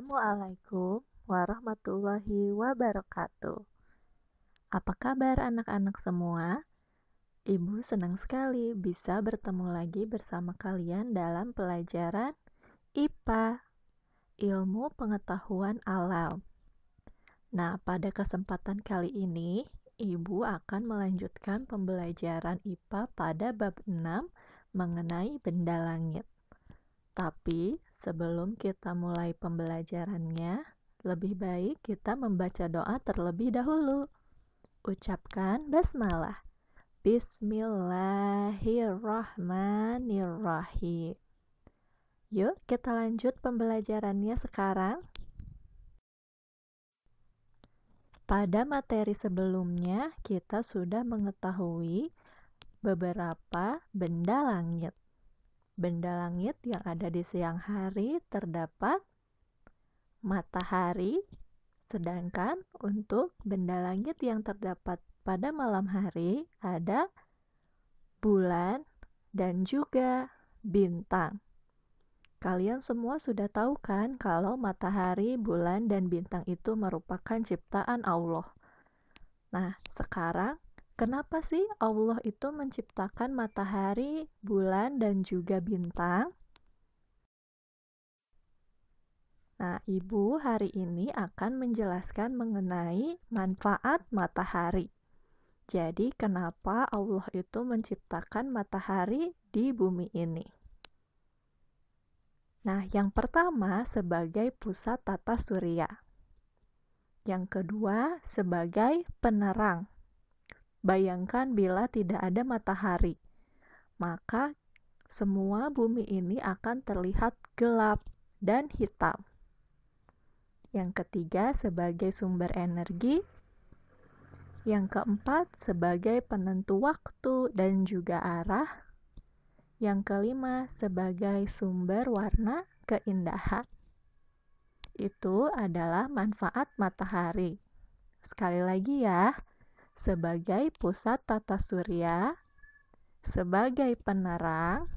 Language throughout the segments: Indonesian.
Assalamualaikum warahmatullahi wabarakatuh. Apa kabar anak-anak semua? Ibu senang sekali bisa bertemu lagi bersama kalian dalam pelajaran IPA, Ilmu Pengetahuan Alam. Nah, pada kesempatan kali ini, Ibu akan melanjutkan pembelajaran IPA pada bab 6 mengenai benda langit. Tapi sebelum kita mulai pembelajarannya, lebih baik kita membaca doa terlebih dahulu. Ucapkan basmalah. Bismillahirrahmanirrahim. Yuk kita lanjut pembelajarannya sekarang. Pada materi sebelumnya, kita sudah mengetahui beberapa benda langit. Benda langit yang ada di siang hari terdapat matahari, sedangkan untuk benda langit yang terdapat pada malam hari ada bulan dan juga bintang. Kalian semua sudah tahu kan kalau matahari, bulan, dan bintang itu merupakan ciptaan Allah. Nah, sekarang kenapa sih Allah itu menciptakan matahari, bulan, dan juga bintang? Nah, Ibu hari ini akan menjelaskan mengenai manfaat matahari. Jadi, kenapa Allah itu menciptakan matahari di bumi ini? Nah, yang pertama sebagai pusat tata surya. Yang kedua sebagai penerang. Bayangkan bila tidak ada matahari, maka semua bumi ini akan terlihat gelap dan hitam. Yang ketiga sebagai sumber energi. Yang keempat sebagai penentu waktu dan juga arah. Yang kelima sebagai sumber warna keindahan. Itu adalah manfaat matahari. Sekali lagi ya, sebagai pusat tata surya, sebagai penerang,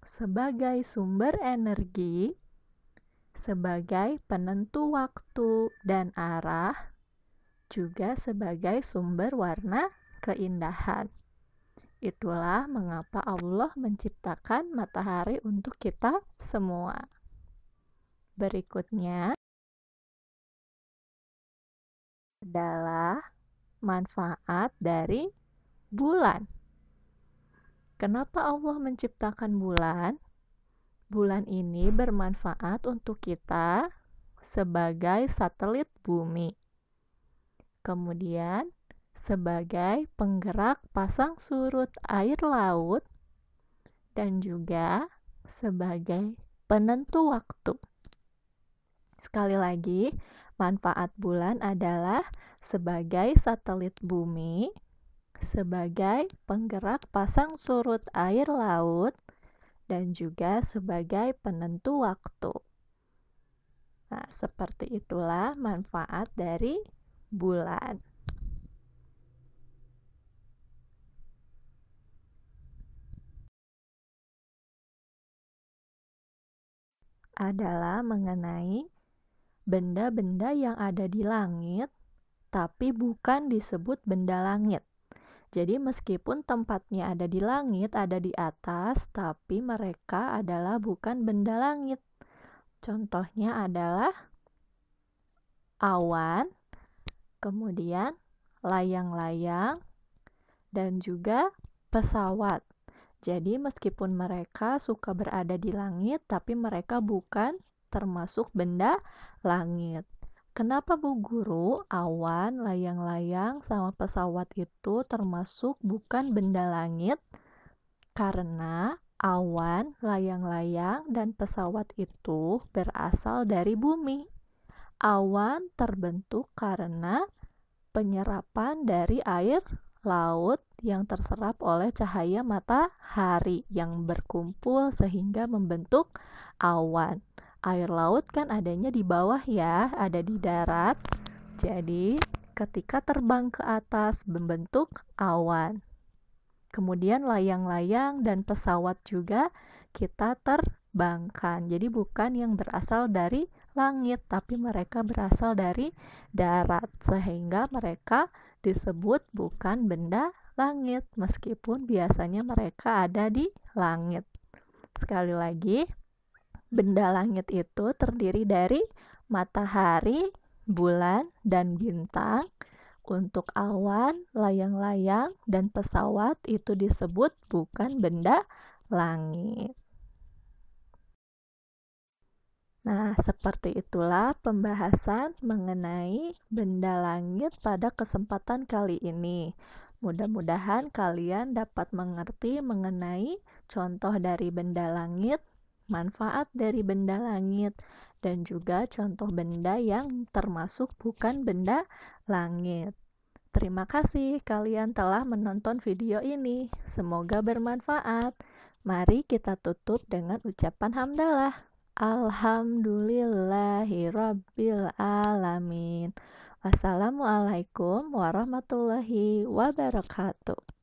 sebagai sumber energi, sebagai penentu waktu dan arah, juga sebagai sumber warna keindahan. Itulah mengapa Allah menciptakan matahari untuk kita semua. Berikutnya adalah manfaat dari bulan. Kenapa Allah menciptakan bulan? Bulan ini bermanfaat untuk kita sebagai satelit bumi. Kemudian sebagai penggerak pasang surut air laut dan juga sebagai penentu waktu. Sekali lagi, manfaat bulan adalah sebagai satelit bumi, sebagai penggerak pasang surut air laut, dan juga sebagai penentu waktu. Nah, seperti itulah manfaat dari bulan. Adalah mengenai benda-benda yang ada di langit, tapi bukan disebut benda langit. Jadi meskipun tempatnya ada di langit, ada di atas, tapi mereka adalah bukan benda langit. Contohnya adalah awan, kemudian layang-layang, dan juga pesawat. Jadi meskipun mereka suka berada di langit, tapi mereka bukan termasuk benda langit. Kenapa Bu Guru awan, layang-layang, sama pesawat itu termasuk bukan benda langit? Karena awan, layang-layang, dan pesawat itu berasal dari bumi. Awan terbentuk karena penyerapan dari air laut yang terserap oleh cahaya matahari yang berkumpul sehingga membentuk awan. Air laut kan adanya di bawah ya, ada di darat. Jadi, ketika terbang ke atas membentuk awan. Kemudian layang-layang dan pesawat juga kita terbangkan. Jadi bukan yang berasal dari langit, tapi mereka berasal dari darat, sehingga mereka disebut bukan benda langit, meskipun biasanya mereka ada di langit. Sekali lagi, benda langit itu terdiri dari matahari, bulan, dan bintang. Untuk awan, layang-layang, dan pesawat itu disebut bukan benda langit. Nah, seperti itulah pembahasan mengenai benda langit pada kesempatan kali ini. Mudah-mudahan kalian dapat mengerti mengenai contoh dari benda langit, manfaat dari benda langit, dan juga contoh benda yang termasuk bukan benda langit. Terima kasih kalian telah menonton video ini. Semoga bermanfaat. Mari kita tutup dengan ucapan hamdalah. Alhamdulillahirabbil alamin. Wassalamualaikum warahmatullahi wabarakatuh.